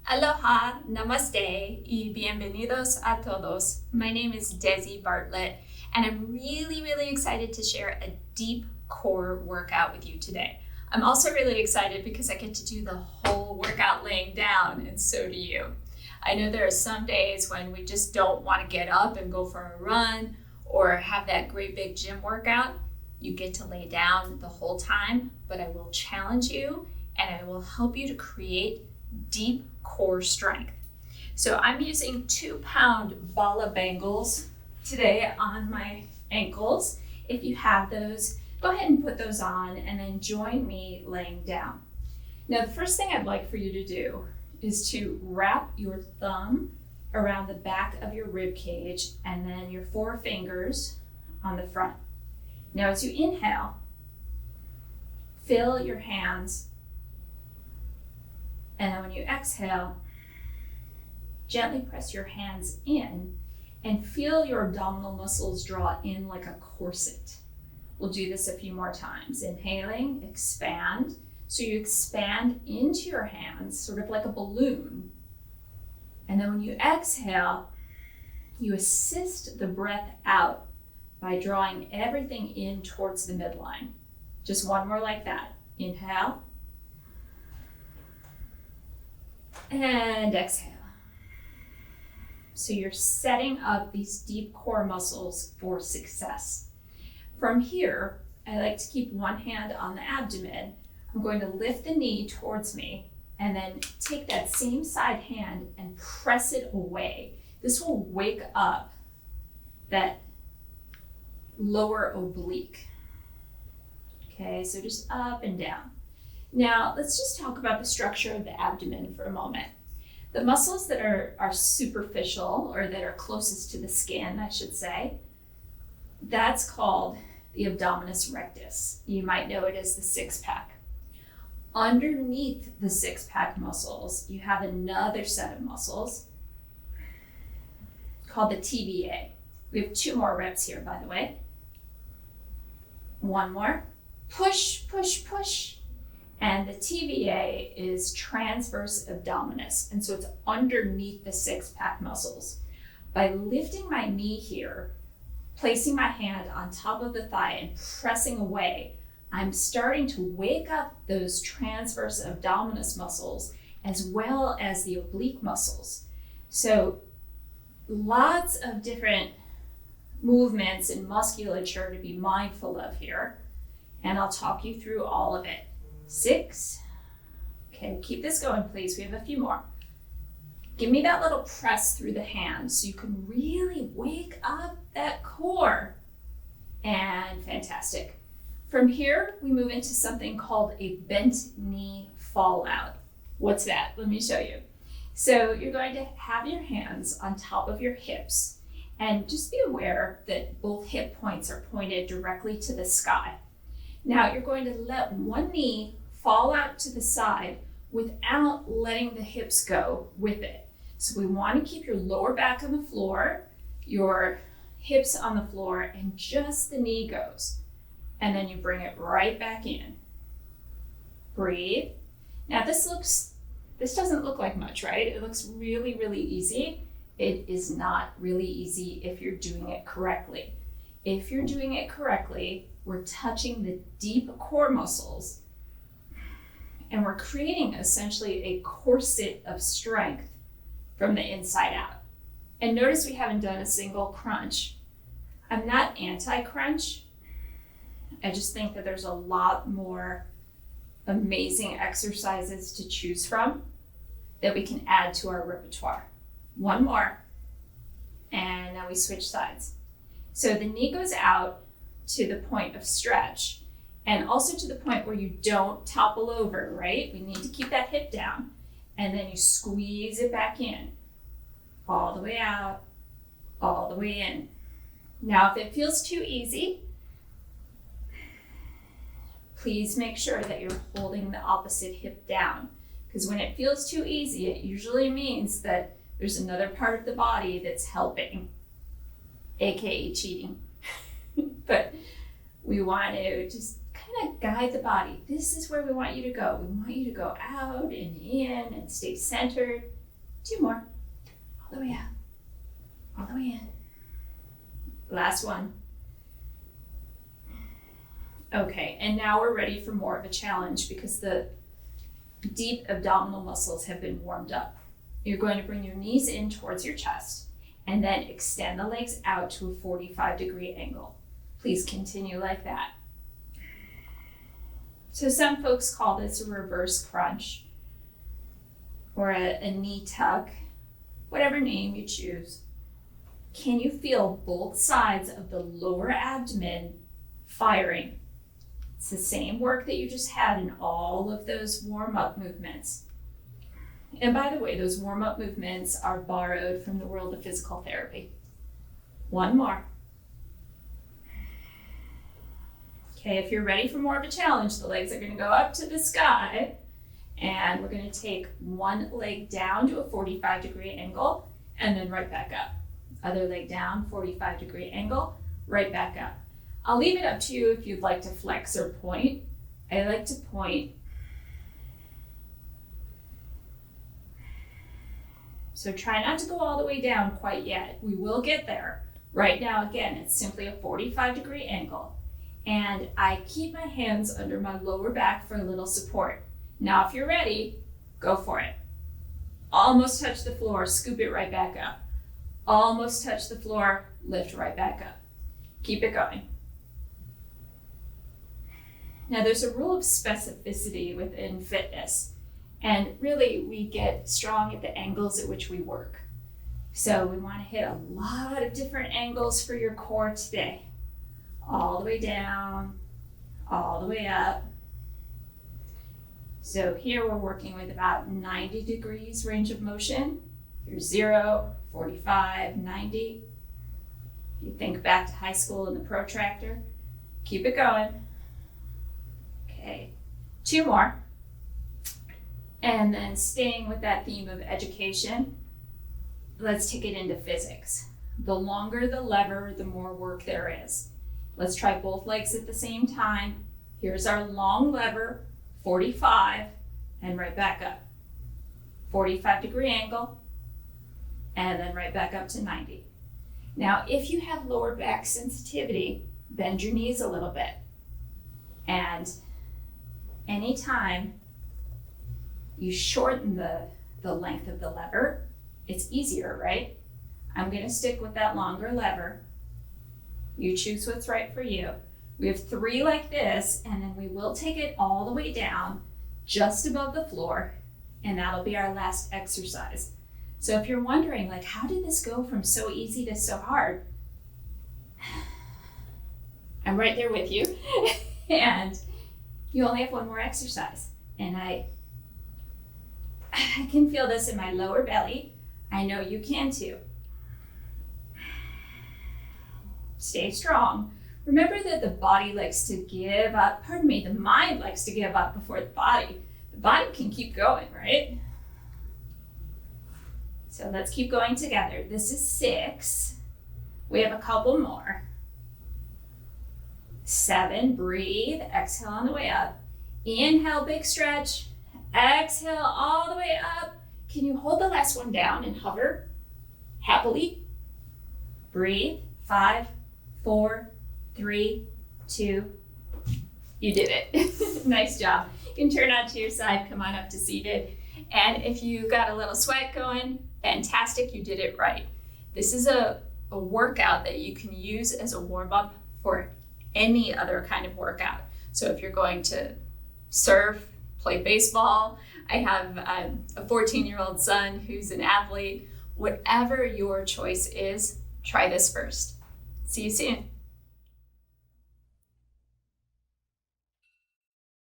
Aloha, namaste, y bienvenidos a todos. My name is Desi Bartlett, and I'm really excited to share a deep core workout with you today. I'm also really excited because I get to do the whole workout laying down, and so do you. I know there are some days when we just don't want to get up and go for a run or have that great big gym workout. You get to lay down the whole time, but I will challenge you and I will help you to create deep core strength. So I'm using 2-pound Bala bangles today on my ankles. If you have those, go ahead and put those on and then join me laying down. Now, the first thing I'd like for you to do is to wrap your thumb around the back of your rib cage and then your 4 fingers on the front. Now, as you inhale, fill your hands, and then when you exhale, gently press your hands in and feel your abdominal muscles draw in like a corset. We'll do this a few more times. Inhaling, expand. So you expand into your hands, sort of like a balloon. And then when you exhale, you assist the breath out by drawing everything in towards the midline. Just one more like that. Inhale. And exhale. So you're setting up these deep core muscles for success. From here, I like to keep one hand on the abdomen. I'm going to lift the knee towards me and then take that same side hand and press it away. This will wake up that lower oblique. Okay, so just up and down. Now, let's just talk about the structure of the abdomen for a moment. The muscles that are superficial, or that are closest to the skin, I should say, that's called the abdominis rectus. You might know it as the six-pack. Underneath the six-pack muscles, you have another set of muscles called the TVA. We have 2 more reps here, by the way. One more. Push, push, push. And the TVA is transverse abdominis, and so it's underneath the six-pack muscles. By lifting my knee here, placing my hand on top of the thigh and pressing away, I'm starting to wake up those transverse abdominis muscles as well as the oblique muscles. So lots of different movements and musculature to be mindful of here, and I'll talk you through all of it. 6. Okay, keep this going, please. We have a few more. Give me that little press through the hand so you can really wake up that core. And fantastic. From here, we move into something called a bent knee fallout. What's that? Let me show you. So you're going to have your hands on top of your hips, and just be aware that both hip points are pointed directly to the sky. Now you're going to let one knee fall out to the side without letting the hips go with it. So we want to keep your lower back on the floor, your hips on the floor, and just the knee goes. And then you bring it right back in. Breathe. Now this doesn't look like much, right? It looks really easy. It is not really easy if you're doing it correctly. If you're doing it correctly, we're touching the deep core muscles and we're creating essentially a corset of strength from the inside out. And notice we haven't done a single crunch. I'm not anti-crunch. I just think that there's a lot more amazing exercises to choose from that we can add to our repertoire. One more, and now we switch sides. So the knee goes out to the point of stretch and also to the point where you don't topple over, right? We need to keep that hip down, and then you squeeze it back in, all the way out, all the way in. Now, if it feels too easy, please make sure that you're holding the opposite hip down, because when it feels too easy, it usually means that there's another part of the body that's helping, aka cheating. But we want to just kind kind of guide the body. This is where we want you to go. We want you to go out and in and stay centered. 2 more. All the way out. All the way in. Last one. Okay, and now we're ready for more of a challenge because the deep abdominal muscles have been warmed up. You're going to bring your knees in towards your chest and then extend the legs out to a 45-degree angle. Please continue like that. So some folks call this a reverse crunch or a knee tuck, whatever name you choose. Can you feel both sides of the lower abdomen firing? It's the same work that you just had in all of those warm-up movements. And by the way, those warm-up movements are borrowed from the world of physical therapy. 1 more. Okay, if you're ready for more of a challenge, the legs are going to go up to the sky, and we're going to take one leg down to a 45-degree angle, and then right back up. Other leg down, 45-degree angle, right back up. I'll leave it up to you if you'd like to flex or point. I like to point. So try not to go all the way down quite yet. We will get there. Right now, again, it's simply a 45-degree angle. And I keep my hands under my lower back for a little support. Now, if you're ready, go for it. Almost touch the floor, scoop it right back up. Almost touch the floor, lift right back up. Keep it going. Now, there's a rule of specificity within fitness, and really we get strong at the angles at which we work. So we want to hit a lot of different angles for your core today. All the way down, all the way up. So here we're working with about 90 degrees range of motion. Here's 0, 45, 90. If you think back to high school and the protractor, keep it going. Okay, 2 more. And then staying with that theme of education, let's take it into physics. The longer the lever, the more work there is. Let's try both legs at the same time. Here's our long lever, 45, and right back up. 45-degree angle, and then right back up to 90. Now, if you have lower back sensitivity, bend your knees a little bit. And anytime you shorten the length of the lever, it's easier, right? I'm going to stick with that longer lever. You choose what's right for you. We have 3 like this, and then we will take it all the way down just above the floor, and that'll be our last exercise. So if you're wondering, like, how did this go from so easy to so hard? I'm right there with you. And you only have 1 more exercise. And I can feel this in my lower belly. I know you can too. Stay strong. Remember that the body likes to give up, the mind likes to give up before the body. The body can keep going, right? So let's keep going together. This is 6. We have a couple more. 7, breathe, exhale on the way up. Inhale, big stretch. Exhale all the way up. Can you hold the last one down and hover happily? Breathe, 5, 4, 3, 2. You did it. Nice job. You can turn onto your side, come on up to seated. And if you got a little sweat going, fantastic, you did it right. This is a workout that you can use as a warm-up for any other kind of workout. So if you're going to surf, play baseball, I have a 14-year-old son who's an athlete. Whatever your choice is, try this first. See you soon.